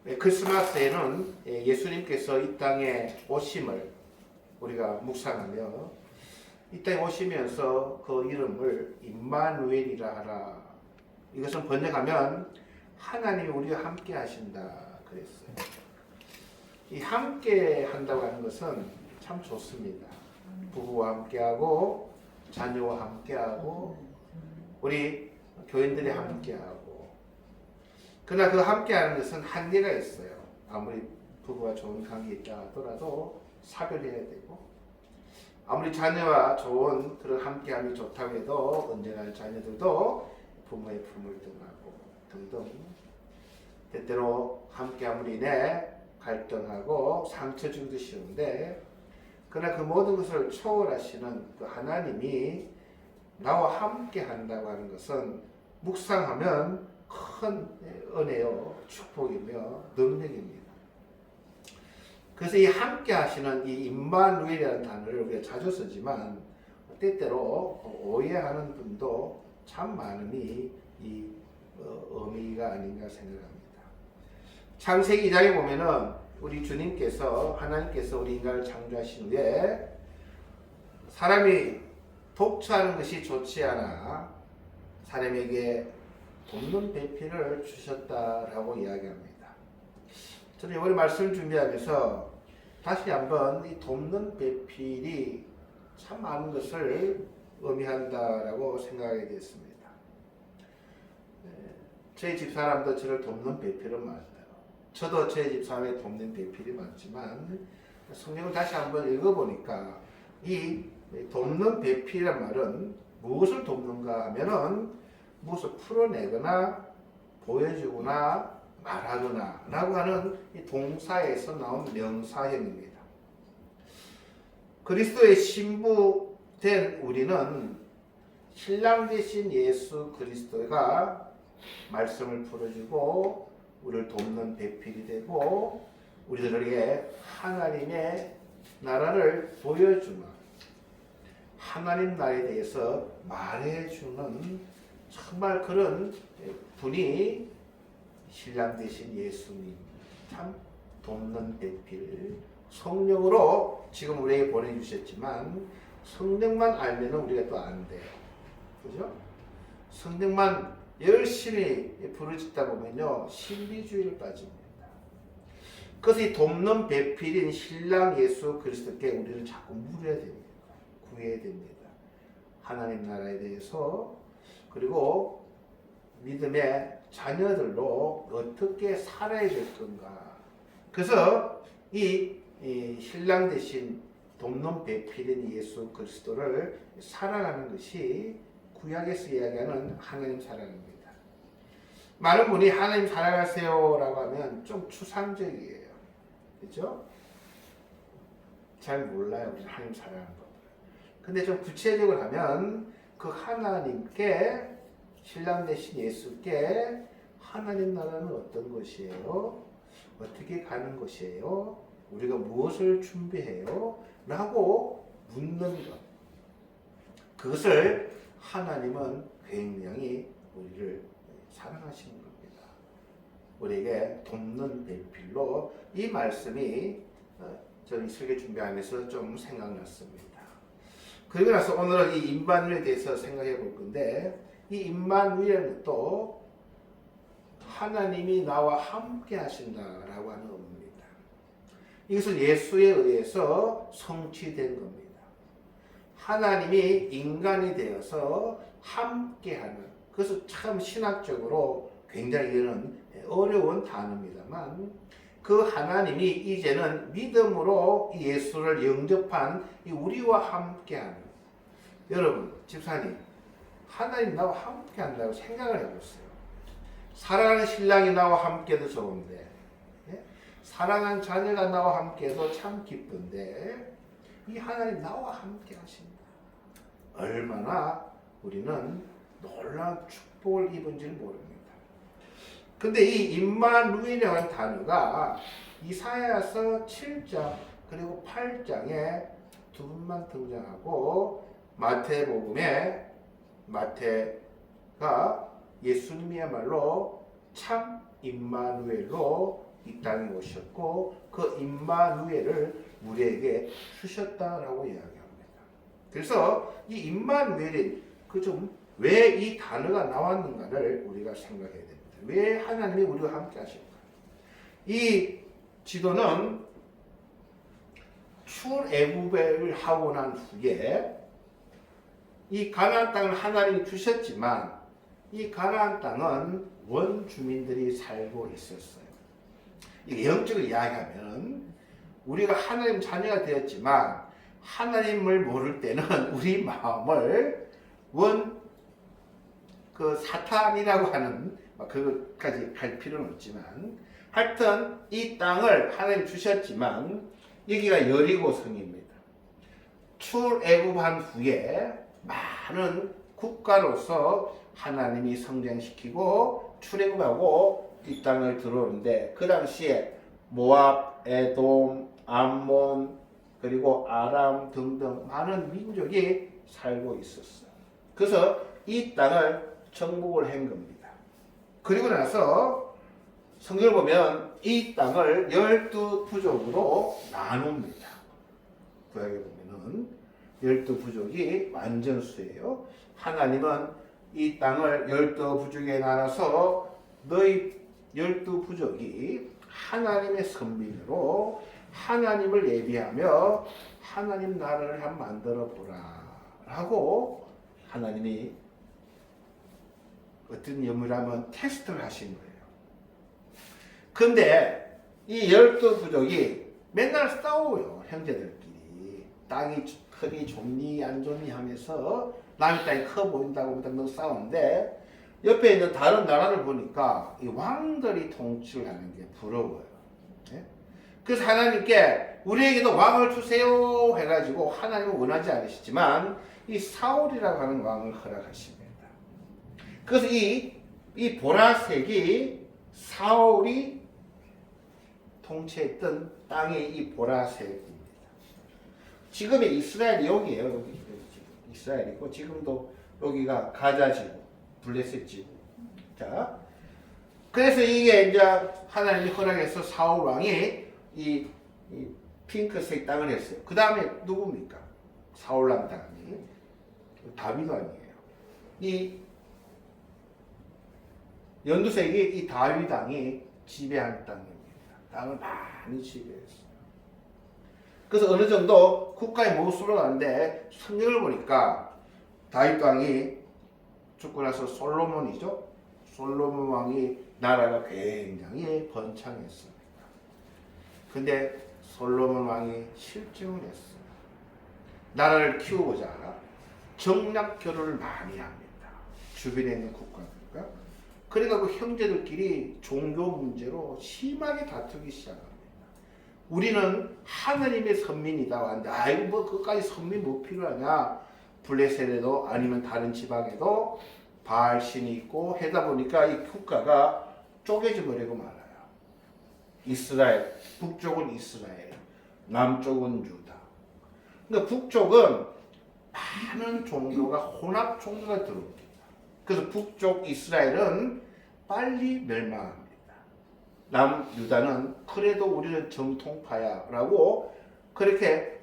크리스마스에는 예수님께서 이 땅에 오심을 우리가 묵상하며 이 땅에 오시면서 그 이름을 임마누엘이라 하라. 이것은 번역하면 하나님이 우리와 함께 하신다 그랬어요. 이 함께 한다고 하는 것은 참 좋습니다. 부부와 함께하고 자녀와 함께하고 우리 교인들이 함께하고, 그러나 그 함께하는 것은 한계가 있어요. 아무리 부부가 좋은 관계 있다 하더라도 사별해야 되고, 아무리 자녀와 좋은 그런 함께함이 좋다고 해도 언젠가 자녀들도 부모의 품을 떠나고 등등 때때로 함께함으로 인해 갈등하고 상처 주기도 쉬운데, 그러나 그 모든 것을 초월하시는 그 하나님이 나와 함께 한다고 하는 것은 묵상하면 큰 은혜요 축복이며 능력입니다. 그래서 이 함께 하시는 이 임마누엘이라는 단어를 우리가 자주 쓰지만 때때로 오해하는 분도 참 많으니 이 의미가 아닌가 생각합니다. 창세기 2장에 보면은 우리 주님께서, 하나님께서 우리 인간을 창조하신 후에 사람이 독처하는 것이 좋지 않아 사람에게 돕는 배필을 주셨다라고 이야기합니다. 저는 이번에 말씀을 준비하면서 다시 한번 이 돕는 배필이 참 많은 것을 의미한다라고 생각하게 됐습니다. 저희 집사람도 저를 돕는 배필은 많아요. 저도 저희 집사람의 돕는 배필이 많지만 성경을 다시 한번 읽어보니까 이 돕는 배필이란 말은 무엇을 돕는가 하면은 무엇을 풀어내거나 보여주거나 말하거나 라고 하는 이 동사에서 나온 명사형입니다. 그리스도의 신부된 우리는 신랑 되신 예수 그리스도가 말씀을 풀어주고 우리를 돕는 배필이 되고 우리들에게 하나님의 나라를 보여주는, 하나님 나라에 대해서 말해주는 정말 그런 분이 신랑 되신 예수님, 참 돕는 배필, 성령으로 지금 우리에게 보내주셨지만 성령만 알면 우리가 또 안 돼요. 그죠? 성령만 열심히 부르짖다 보면요 신비주의를 빠집니다. 그래서 이 돕는 배필인 신랑 예수 그리스도께 우리를 자꾸 물어야 됩니다. 구해야 됩니다. 하나님 나라에 대해서, 그리고 믿음의 자녀들로 어떻게 살아야 될 건가. 그래서 이 신랑 대신 돕는 배필인 예수 그리스도를 사랑하는 것이 구약에서 이야기하는 하나님 사랑입니다. 많은 분이 하나님 사랑하세요라고 하면 좀 추상적이에요. 그렇죠? 잘 몰라요. 우리 하나님 사랑하는 법. 근데 좀 구체적으로 하면 그 하나님께, 신랑 되신 예수께 하나님 나라는 어떤 것이에요? 어떻게 가는 것이에요? 우리가 무엇을 준비해요? 라고 묻는 것. 그것을 하나님은 굉장히 우리를 사랑하시는 겁니다. 우리에게 돕는 배필로, 이 말씀이 저는 설교 준비하면서 좀 생각났습니다. 그리고 나서 오늘은 이 임마누엘에 대해서 생각해 볼 건데, 이 임마누엘은 또 하나님이 나와 함께 하신다라고 하는 의미입니다. 이것은 예수에 의해서 성취된 겁니다. 하나님이 인간이 되어서 함께하는, 그래서 참 신학적으로 굉장히 이런 어려운 단어입니다만, 그 하나님이 이제는 믿음으로 예수를 영접한 우리와 함께하는, 여러분 집사님, 하나님 나와 함께한다고 생각을 해보세요. 사랑하는 신랑이 나와 함께도 좋은데, 사랑하는 자녀가 나와 함께도 참 기쁜데, 이 하나님 나와 함께 하신다. 얼마나 우리는 놀라운 축복을 입은지를 모릅니다. 근데 이 임마누엘이라는 단어가 이사야서 7장 그리고 8장에 두 분만 등장하고, 마태복음에 마태가 예수님이야말로 참 임마누엘로 이 땅에 오셨고 그 임마누엘을 우리에게 주셨다라고 이야기합니다. 그래서 이 임마누엘이 왜 이 단어가 나왔는가를 우리가 생각해야 됩니다. 왜 하나님이 우리와 함께 하실까? 이 지도는 출애굽을 하고 난 후에 이 가나안 땅을 하나님이 주셨지만 이 가나안 땅은 원주민들이 살고 있었어요. 이게 영적으로 이야기하면 우리가 하나님 자녀가 되었지만 하나님을 모를 때는 우리 마음을 사탄이라고 하는 그것까지 갈 필요는 없지만 하여튼 이 땅을 하나님 주셨지만 여기가 여리고성입니다. 출애굽한 후에 많은 국가로서 하나님이 성장시키고 출애굽하고 이 땅을 들어오는데 그 당시에 모압, 에돔, 암몬 그리고 아람 등등 많은 민족이 살고 있었어요. 그래서 이 땅을 정복을 한 겁니다. 그리고 나서 성경을 보면 이 땅을 12부족으로 나눕니다. 구약에 보면은 12부족이 완전수예요. 하나님은 이 땅을 12부족에 나눠서 너희 12부족이 하나님의 선민으로 하나님을 예비하며 하나님 나라를 한번 만들어 보라 라고 하나님이 어떤 염려하면 테스트를 하신 거예요. 근데 이 12부족이 맨날 싸워요. 형제들끼리. 땅이 크니 좋니 안 좋니 하면서 남의 땅이 커 보인다고 막 싸우는데 옆에 있는 다른 나라를 보니까 이 왕들이 통치를 하는 게 부러워요. 네? 그래서 하나님께 우리에게도 왕을 주세요 해가지고 하나님은 원하지 않으시지만 이 사울이라고 하는 왕을 허락하십니다. 그래서 이 보라색이 사울이 통치했던 땅의 이 보라색입니다. 지금의 이스라엘이 여기에요. 여기 이스라엘이고 지금도 여기가 가자지구, 블레셋지구. 자, 그래서 이게 이제 하나님이 허락해서 사울 왕이 이 핑크색 땅을 했어요. 그 다음에 누굽니까? 사울 왕 땅이 다윗 왕이에요. 이 연두색이 이 다윗 왕이 지배한 땅입니다. 땅을 많이 지배했어요. 그래서 어느 정도 국가의 모습으로 가는데 성경을 보니까 다윗 왕이 죽고 나서 솔로몬이죠. 솔로몬 왕이 나라가 굉장히 번창했습니다. 근데 솔로몬 왕이 실증을 했어요. 나라를 키우고자 정략 결혼을 많이 합니다. 주변에 있는 국가들과. 그러니까 그 형제들끼리 종교 문제로 심하게 다투기 시작합니다. 우리는 하나님의 선민이다 하는데 아이고 뭐 그까지 선민 뭐 필요하냐. 블레셋에도 아니면 다른 지방에도 바알신이 있고 하다 보니까 이 국가가 쪼개져 버리고 말아요. 이스라엘, 북쪽은 이스라엘, 남쪽은 유다. 그러니까 북쪽은 많은 종교가 혼합 종교가 들어옵니다. 그래서 북쪽 이스라엘은 빨리 멸망합니다. 남유다는 그래도 우리는 정통파야라고 그렇게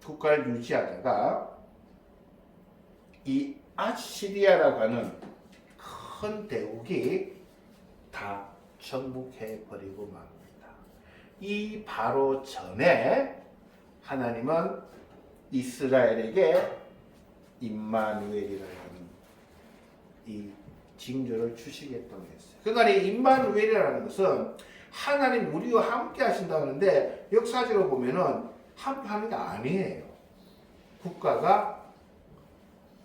국가를 유지하다가 이 아시리아라고 하는 큰 대국이 다 정복해 버리고 맙니다. 이 바로 전에 하나님은 이스라엘에게 임마누엘이라는 이 징조를 주시겠다고 했어요. 그러니까 이 임마누엘이라는 것은 하나님 우리와 함께 하신다고 하는데 역사적으로 보면은 함께 하는 게 아니에요. 국가가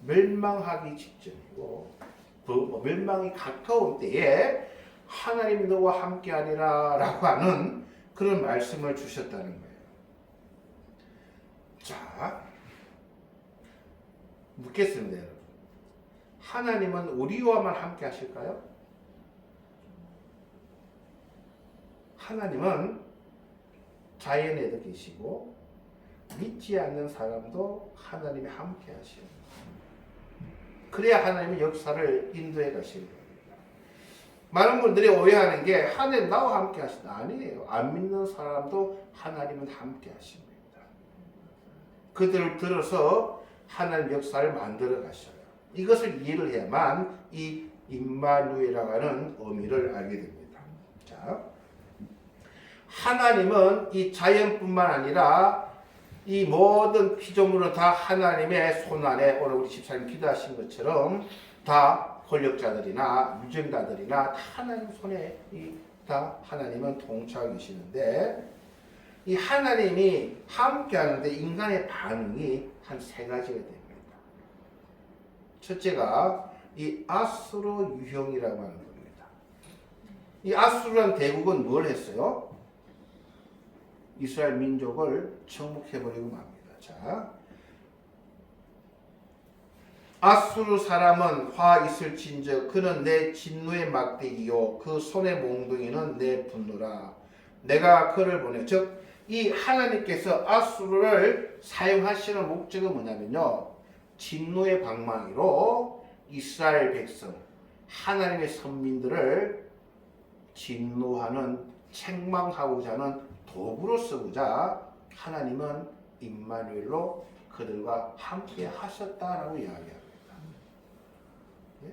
멸망하기 직전이고 멸망이 가까운 때에 하나님 너와 함께 하리라 라고 하는 그런 말씀을 주셨다는 거예요. 자, 묻겠습니다, 여러분. 하나님은 우리와만 함께 하실까요? 하나님은 자연에도 계시고 믿지 않는 사람도 하나님이 함께 하시오. 그래야 하나님의 역사를 인도해 가시는 겁니다. 많은 분들이 오해하는 게 하나님 나와 함께 하신다. 아니에요. 안 믿는 사람도 하나님은 함께 하십니다. 그들을 들어서 하나님 역사를 만들어 가셔요. 이것을 이해를 해야만 이 임마누엘이라고 하는 의미를 알게 됩니다. 자, 하나님은 이 자연뿐만 아니라 이 모든 피조물은 다 하나님의 손안에, 오늘 우리 집사님 기도하신 것처럼 다 권력자들이나 유전자들이나 다 하나님 손에 다 하나님은 통치하고 계시는데, 이 하나님이 함께 하는데 인간의 반응이 한 세 가지가 됩니다. 첫째가 이 아수르 유형이라고 하는 겁니다. 이 아수르란 대국은 뭘 했어요? 이스라엘 민족을 정복해버리고 맙니다. 자, 아수르 사람은 화 있을진저 그는 내 진노의 막대기요 그 손의 몽둥이는 내 분노라. 내가 그를 보내. 즉 이 하나님께서 아수르를 사용하시는 목적은 뭐냐면요, 진노의 방망이로 이스라엘 백성, 하나님의 선민들을 진노하는, 책망하고자 하는 도구로 쓰고자 하나님은 임마누엘로 그들과 함께 하셨다라고 이야기합니다. 네?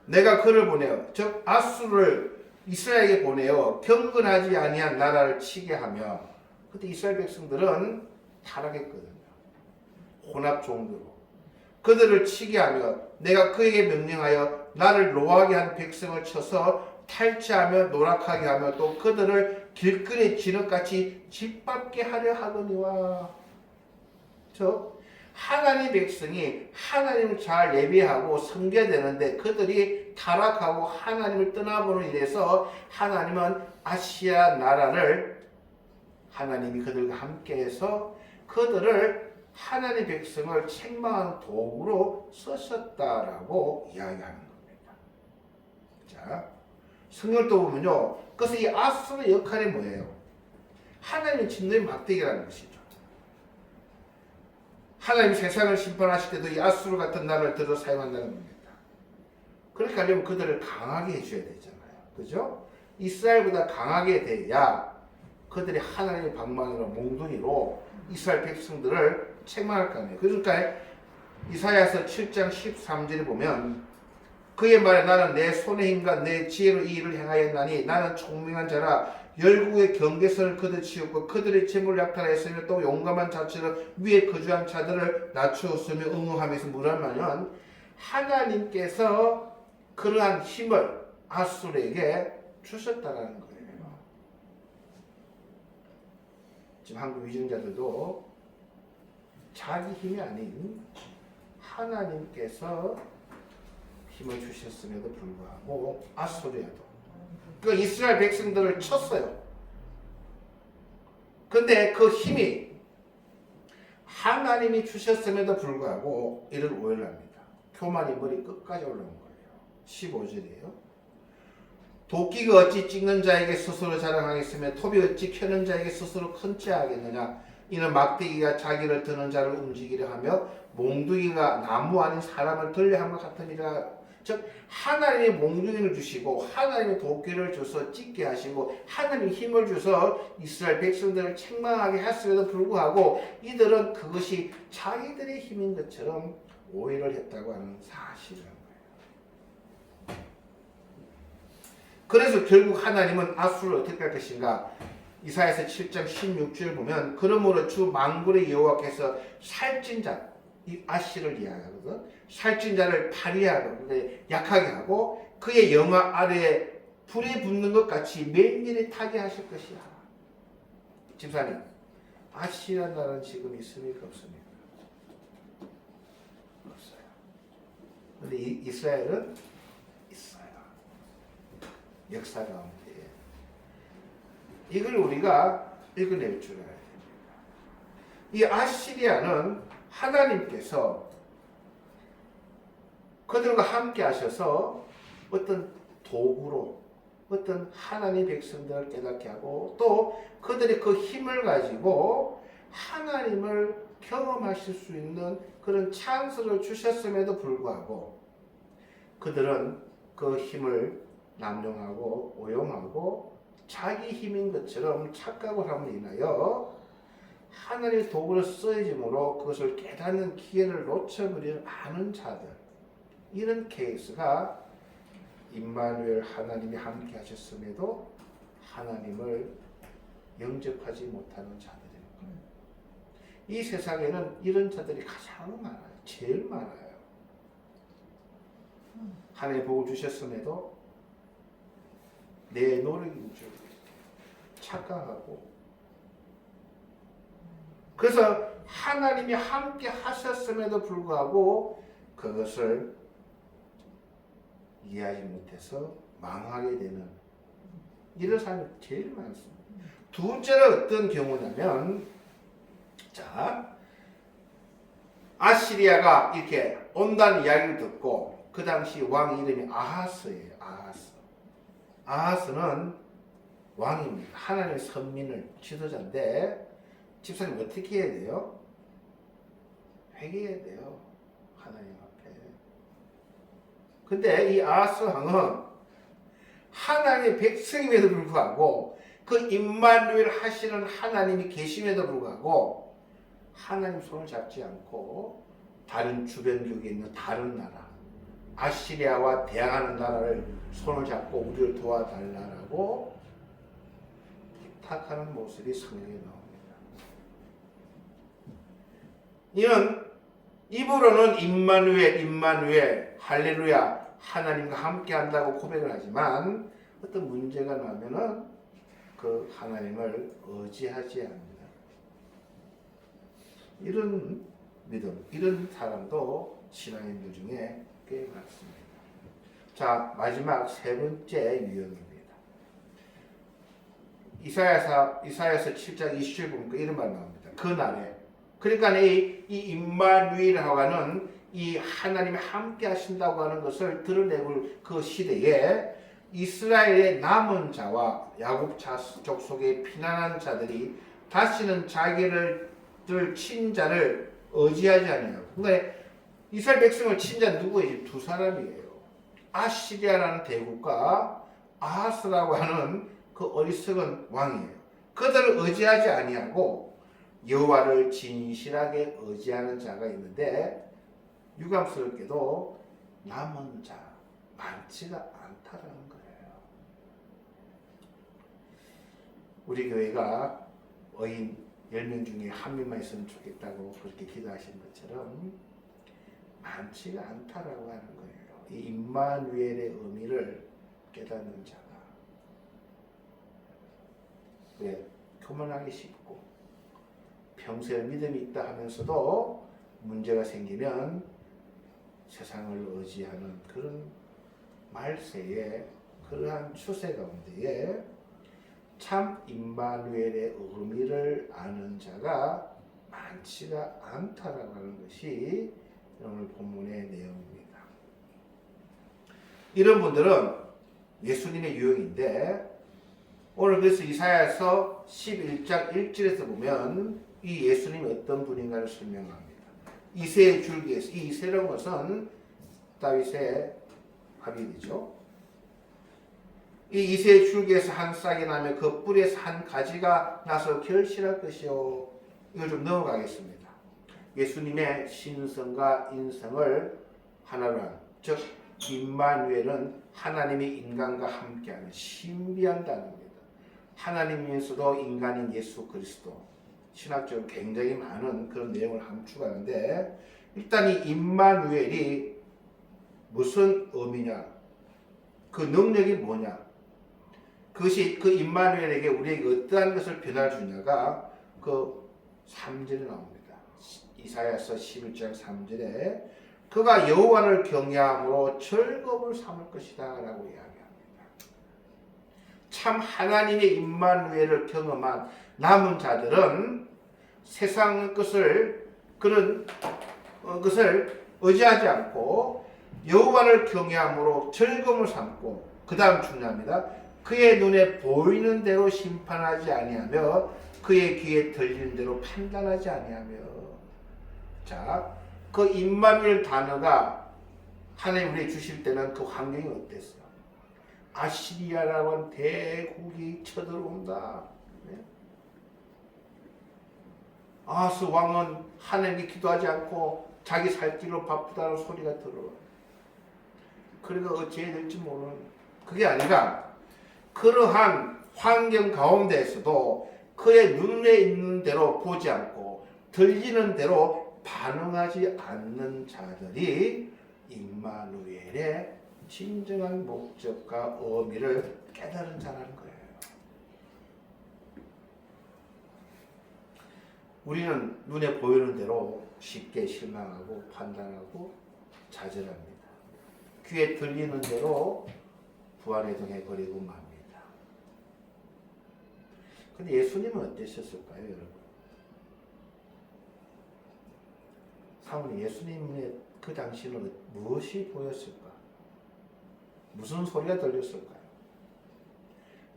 내가 그를 보내어, 즉 아수르를 이스라엘에게 보내어 경건하지 아니한 나라를 치게 하며, 그때 이스라엘 백성들은 타락했거든요. 혼합 종교로 그들을 치게 하며, 내가 그에게 명령하여 나를 노하게 한 백성을 쳐서 탈취하며 노락하게 하며 또 그들을 길거리 진흙같이 짓밟게 하려 하거니와. 즉 하나님 백성이 하나님을 잘 예배하고 섬겨야 되는데 그들이 타락하고 하나님을 떠나보는 일에서 하나님은 아시아 나라를, 하나님이 그들과 함께해서 그들을, 하나님 백성을 책망하는 도구로 쓰셨다라고 이야기하는 겁니다. 자, 성경을 또 보면요, 그래서 이 아수르의 역할이 뭐예요? 하나님의 진노의 막대기라는 것이죠. 하나님 세상을 심판하실 때도 이 아수르 같은 나라를 들어 사용한다는 겁니다. 그렇게 하려면 그들을 강하게 해줘야 되잖아요. 그죠? 이스라엘보다 강하게 돼야 그들이 하나님의 방망이로, 몽둥이로 이스라엘 백성들을 책망할 거 아니에요. 그러니까 이사야서 7장 13절에 보면 그의 말에 나는 내 손의 힘과 내 지혜로 이 일을 행하였나니 나는 총명한 자라 열국의 경계선을 그들 치웠고 그들의 재물을 약탈하였으며 또 용감한 자처럼 위에 거주한 자들을 낮추었으며 응응하면서 뭐라면 하나님께서 그러한 힘을 아수르에게 주셨다는 거예요. 지금 한국 위정자들도 자기 힘이 아닌 하나님께서 힘을 주셨음에도 불구하고 아수르에도, 그 이스라엘 백성들을 쳤어요. 근데 그 힘이 하나님이 주셨음에도 불구하고 이를 오해를 합니다. 교만이 머리 끝까지 올라온 거예요. 15절이에요. 도끼가 어찌 찍는 자에게 스스로 자랑하겠으며 톱이 어찌 켜는 자에게 스스로 큰 체 하겠느냐. 이는 막대기가 자기를 드는 자를 움직이려 하며 몽둥이가 나무 아닌 사람을 들려 함과 같으니라. 즉 하나님이 몽둥이를 주시고 하나님이 도끼를 줘서 찍게 하시고 하나님이 힘을 줘서 이스라엘 백성들을 책망하게 했음에도 불구하고 이들은 그것이 자기들의 힘인 것처럼 오해를 했다고 하는 사실이라는 거예요. 그래서 결국 하나님은 아수르를 어떻게 할 것인가? 이사야서 7장 16절을 보면 그러므로 주 만군의 여호와께서 살찐 자, 이 아시를 이야기하거든. 살찐 자를 파리하고 약하게 하고 그의 영화 아래에 불이 붙는 것 같이 매일매일 타게 하실 것이야. 집사님, 아시라는 나라는 지금 있습니까? 없습니까? 없어요. 근데 이스라엘은 있어요. 역사 가운데. 이걸 우리가 읽어낼 줄 알아야 됩니다. 이 아시리아는 하나님께서 그들과 함께 하셔서 어떤 도구로 어떤 하나님 백성들을 깨닫게 하고 또 그들이 그 힘을 가지고 하나님을 경험하실 수 있는 그런 찬스를 주셨음에도 불구하고 그들은 그 힘을 남용하고 오용하고 자기 힘인 것처럼 착각을 함으로 인하여 하나님의 도구로 쓰여짐으로 그것을 깨닫는 기회를 놓쳐버리는 많은 자들, 이런 케이스가 임마누엘 하나님이 함께 하셨음에도 하나님을 영접하지 못하는 자들입니다. 이 세상에는 이런 자들이 가장 많아요. 제일 많아요. 하나님 복을 주셨음에도 내 노력인 줄 착각하고, 그래서 하나님이 함께 하셨음에도 불구하고 그것을 이해하지 못해서 망하게 되는 이런 사람이 제일 많습니다. 둘째는 어떤 경우냐면, 자, 아시리아가 이렇게 온다는 이야기를 듣고, 그 당시 왕 이름이 아하스예요. 아하스는 왕입니다. 하나님의 선민을 지도자인데, 집사님 어떻게 해야 돼요? 회개해야 돼요. 하나님 앞에. 근데 이 아하스 왕은 하나님의 백성임에도 불구하고, 그 임마누엘 하시는 하나님이 계심에도 불구하고 하나님 손을 잡지 않고 다른 주변국에 있는 다른 나라, 아시리아와 대항하는 나라를 손을 잡고 우리를 도와달라고 부탁하는 모습이 성경에 나옵니다. 이는 입으로는 임마누엘 할렐루야 하나님과 함께 한다고 고백을 하지만, 어떤 문제가 나면은 그 하나님을 의지하지 않는다. 이런 믿음, 이런 사람도 신앙인들 중에 꽤 많습니다. 자, 마지막 세 번째 유형입니다. 이사야서 7장 27절 보니까 이런 말 나옵니다. 그 날에, 그러니까 이 임마누엘이라고 하는 이 하나님이 함께 하신다고 하는 것을 드러내볼 그 시대에 이스라엘의 남은 자와 야곱 족속의 피난한 자들이 다시는 자기를 친 자를 의지하지 않아요. 근데 이스라엘 백성을 친 자는 누구예요? 두 사람이에요. 아시리아라는 대국과 아하스라고 하는 그 어리석은 왕이에요. 그들을 의지하지 아니하고 여호와를 진실하게 의지하는 자가 있는데, 유감스럽게도 남은 자 많지가 않다라는 거예요. 우리 교회가 어인 10명 중에 한 명만 있으면 좋겠다고 그렇게 기도하신 것처럼 많지가 않다라고 하는 거예요. 이 임마누엘의 의미를 깨닫는 자가. 왜? 교만하기 쉽고 평소에 믿음이 있다 하면서도 문제가 생기면 세상을 의지하는 그런 말세에, 그러한 추세 가운데에 참 임마누엘의 의미를 아는 자가 많지가 않다라고 하는 것이 오늘 본문의 내용입니다. 이런 분들은 예수님의 유형인데, 오늘 그래서 이사야서 11장 1절에서 보면 이 예수님이 어떤 분인가를 설명합니다. 이새의 줄기에서, 이 이새라는 것은 다윗의 아비이죠. 이 이새의 줄기에서 한 싹이 나면 그 뿌리에서 한 가지가 나서 결실할 것이요. 이걸 좀 넘어가겠습니다. 예수님의 신성과 인성을 하나로 한, 즉 임마누엘은 하나님이 인간과 함께하는 신비한 단어입니다. 하나님이면서도 인간인 예수 그리스도, 신학적으로 굉장히 많은 그런 내용을 함축하는데, 일단 이 임마누엘이 무슨 의미냐, 그 능력이 뭐냐, 그것이 그 임마누엘에게 우리에게 어떠한 것을 변화를 주냐가 그 3절에 나옵니다. 이사야서 11장 3절에 그가 여호와를 경외함으로 즐거움을 삼을 것이다 라고 이야기합니다. 참 하나님의 임마누엘을 경험한 남은 자들은 세상 것을, 그런 것을 의지하지 않고 여호와를 경외함으로 즐거움을 삼고, 그 다음 중요합니다. 그의 눈에 보이는 대로 심판하지 아니하며 그의 귀에 들리는 대로 판단하지 아니하며. 자, 그 임마누엘 단어가 하나님 우리에게 주실 때는 그 환경이 어땠어요? 아시리아라고 하는 대국이 쳐들어온다. 네? 아하스 왕은 하나님께 기도하지 않고 자기 살 길로 바쁘다는 소리가 들어와. 그러니까 어찌해야 될지 모르는, 그게 아니라 그러한 환경 가운데에서도 그의 눈에 있는 대로 보지 않고 들리는 대로 반응하지 않는 자들이 임마누엘의 진정한 목적과 의미를 깨달은 자라는 거예요. 우리는 눈에 보이는 대로 쉽게 실망하고 판단하고 좌절합니다. 귀에 들리는 대로 부안해동해버리고 맙니다. 근데 예수님은 어떠셨을까요, 여러분? 사모님, 예수님의 그 당시는 무엇이 보였을까? 무슨 소리가 들렸을까요?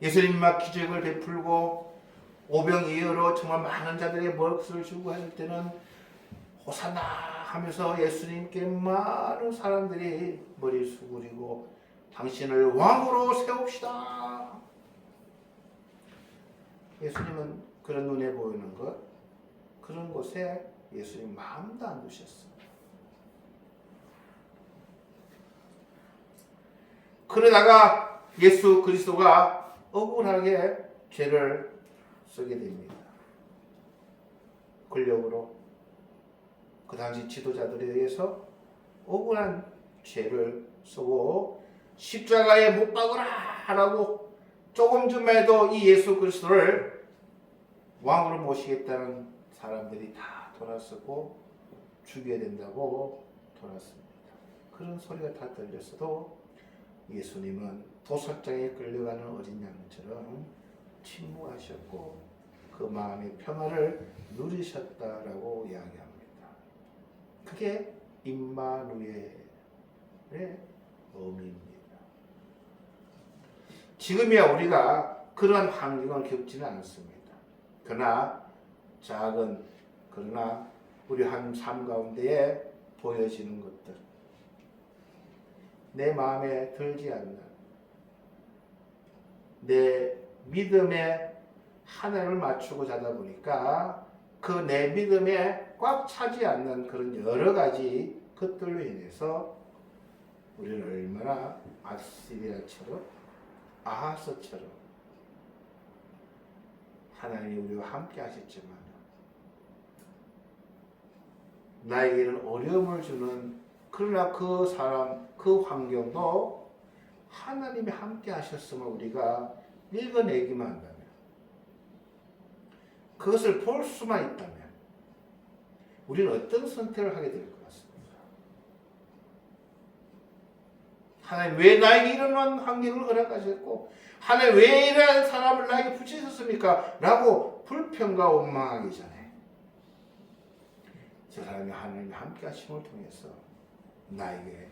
예수님 막 기적을 베풀고 오병이어로 정말 많은 자들에게 먹을 주고 할 때는 호산나 하면서 예수님께 많은 사람들이 머리를 수그리고 당신을 왕으로 세웁시다. 예수님은 그런 눈에 보이는 것, 그런 곳에 예수님 마음도 안 두셨어요. 그러다가 예수 그리스도가 억울하게 죄를 쓰게 됩니다. 권력으로 그 당시 지도자들에 의해서 억울한 죄를 쓰고 십자가에 못 박으라라고 조금 전에도 이 예수 그리스도를 왕으로 모시겠다는 사람들이 다 돌아서고 죽여야 된다고 돌았습니다. 그런 소리가 다 들렸어도 예수님은 도살장에 끌려가는 어린 양처럼 침묵하셨고 그 마음의 평화를 누리셨다라고 이야기합니다. 그게 임마누엘의 의미입니다. 지금이야 우리가 그런 환경을 겪지는 않습니다. 그러나 작은, 그러나 우리 한 삶 가운데에 보여지는 것들, 내 마음에 들지 않는, 내 믿음에 하나를 맞추고 자다 보니까 그 내 믿음에 꽉 차지 않는 그런 여러 가지 것들로 인해서 우리는 얼마나 아시리아처럼, 아하스처럼 하나님이 우리와 함께 하셨지만 나에게는 어려움을 주는, 그러나 그 사람, 그 환경도 하나님이 함께 하셨음을 우리가 읽어내기만 한다면, 그것을 볼 수만 있다면 우리는 어떤 선택을 하게 될 것 같습니까? 하나님 왜 나에게 이런 환경을 허락하셨고 하나님 왜 이러한 사람을 나에게 붙이셨습니까? 라고 불평과 원망하기 전에 저 사람이 하나님이 함께 하심을 통해서 나에게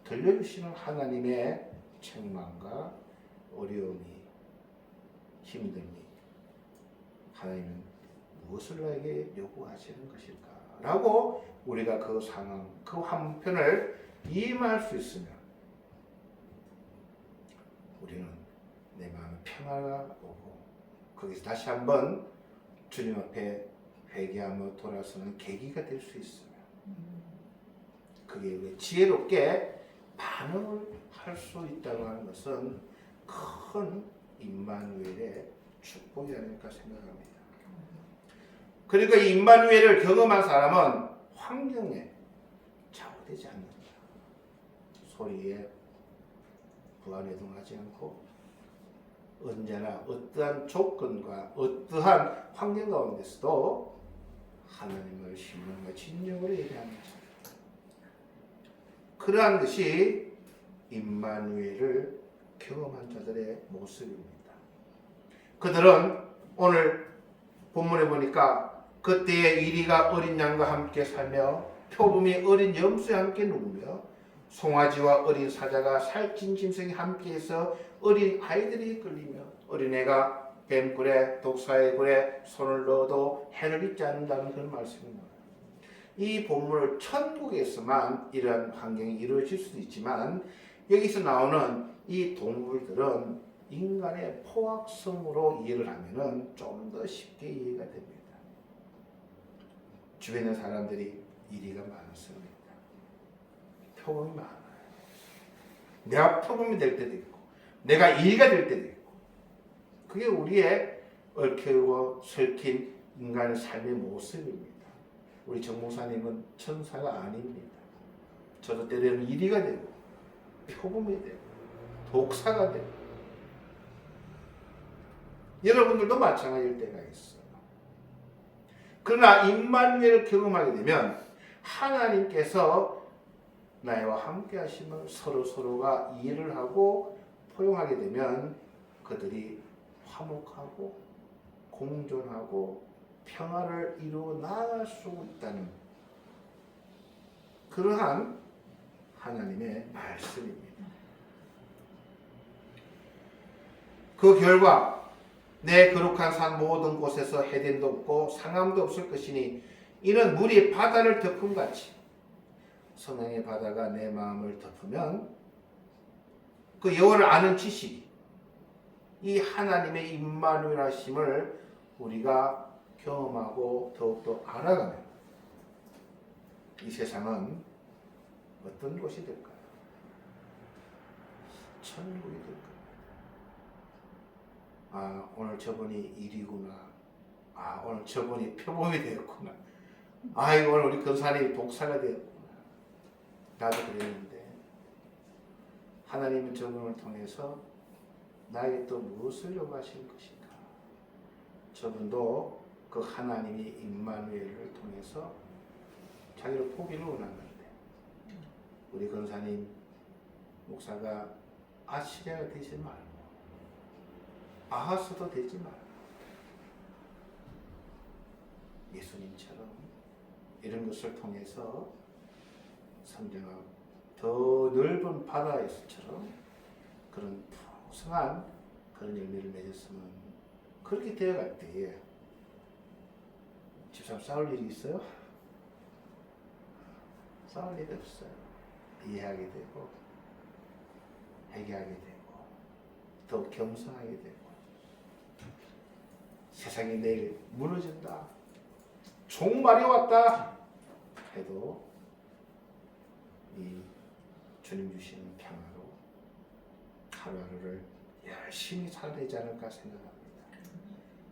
들려주시는 하나님의 책망과 어려움이, 힘듦이 하나님은 무엇을 나에게 요구하시는 것일까? 라고 우리가 그 상황, 그 한편을 이해할 수 있으면 우리는 내 마음에 평화가 오고 거기서 다시 한번 주님 앞에 회개하며 돌아서는 계기가 될 수 있으면 그게 우리 지혜롭게 반응을 할 수 있다고 하는 것은 큰 임마누엘의 축복이 아닐까 생각합니다. 그러니까 이 임마누엘을 경험한 사람은 환경에 좌우되지 않는다. 소리에 부안해동하지 않고 언제나 어떠한 조건과 어떠한 환경 가운데서도 하나님을 신령과 진정으로 예배하는 자. 그러한 것이 임마누엘을 경험한 자들의 모습입니다. 그들은 오늘 본문에 보니까 그때의 이리가 어린 양과 함께 살며 표범이 어린 염소와 함께 누우며 송아지와 어린 사자가 살찐 짐승이 함께해서 어린 아이들이 끌리며 어린애가 뱀굴에 독사의 굴에 손을 넣어도 해를 잊지 않는다는 그런 말씀입니다. 이 본문을 천국에서만 이러한 환경이 이루어질 수도 있지만 여기서 나오는 이 동물들은 인간의 포악성으로 이해를 하면은 좀 더 쉽게 이해가 됩니다. 주변의 사람들이 이리가 많습니다. 표범이 많아요. 내가 표범이 될 때도 있고, 내가 이리가 될 때도 있고, 그게 우리의 얽혀고 설킨 인간의 삶의 모습입니다. 우리 정 목사님은 천사가 아닙니다. 저도 때로는 이리가 되고, 표범이 되고, 독사가 되고, 여러분들도 마찬가지일 때가 있어요. 그러나 임마누엘을 경험하게 되면 하나님께서 나와 함께 하시면 서로가 이해를 하고 포용하게 되면 그들이 화목하고 공존하고 평화를 이루어 나아갈 수 있다는 그러한 하나님의 말씀입니다. 그 결과 내 거룩한 산 모든 곳에서 해됨도 없고 상함도 없을 것이니 이는 물이 바다를 덮음같이 성령의 바다가 내 마음을 덮으면 그 여호와를 아는 지식이 이 하나님의 임마누엘 하심을 우리가 경험하고 더욱더 알아가면 이 세상은 어떤 곳이 될까요? 천국이 될까요? 아, 오늘 저분이 일이구나. 아, 오늘 저분이 표범이 되었구나. 아, 이거 오늘 우리 근사님이 독사가 되었구나. 나도 그랬는데 하나님은 저분을 통해서 나에게 또 무엇을 요구하실 것인가? 저분도 그 하나님이 임마누엘을 통해서 자기를 포기를 원하는데 우리 근사님 목사가 아시리아가 되지 말고 아하스도 되지 말고 예수님처럼 이런 것을 통해서 성장하고 더 넓은 바다에서처럼 그런 풍성한 그런 열매를 맺었으면 그렇게 되어갈 때에 집사람 싸울 일이 있어요? 싸울 일이 없어요. 이해하게 되고 회개하게 되고 더 겸손하게 되고 세상이 내일 무너진다 종말이 왔다 해도 이 주님 주시는 평화로 하루하루를 열심히 살아야 되지 않을까 생각합니다.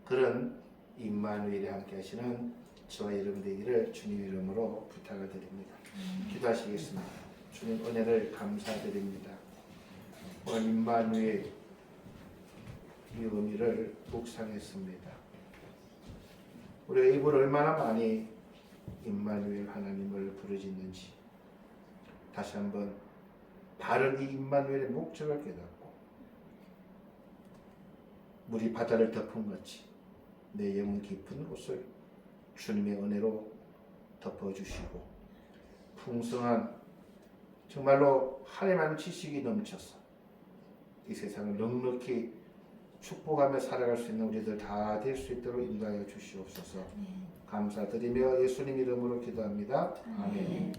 그런 임마누엘이 함께 하시는 저와 여러분 되기를 주님 이름으로 부탁을 드립니다. 기도하시겠습니다. 주님 은혜를 감사드립니다. 오늘 임마누엘 이 의미를 묵상했습니다. 우리가 입을 얼마나 많이 임마누엘 하나님을 부르짖는지 다시 한번 바른 이 임마누엘의 목적을 깨닫고 물이 바다를 덮은 같이 내 영혼 깊은 곳을 주님의 은혜로 덮어주시고 풍성한 정말로 하나님의 지식이 넘쳐서 이 세상을 넉넉히 축복하며 살아갈 수 있는 우리들 다 될 수 있도록 인도하여 주시옵소서. 감사드리며 예수님 이름으로 기도합니다. 아멘.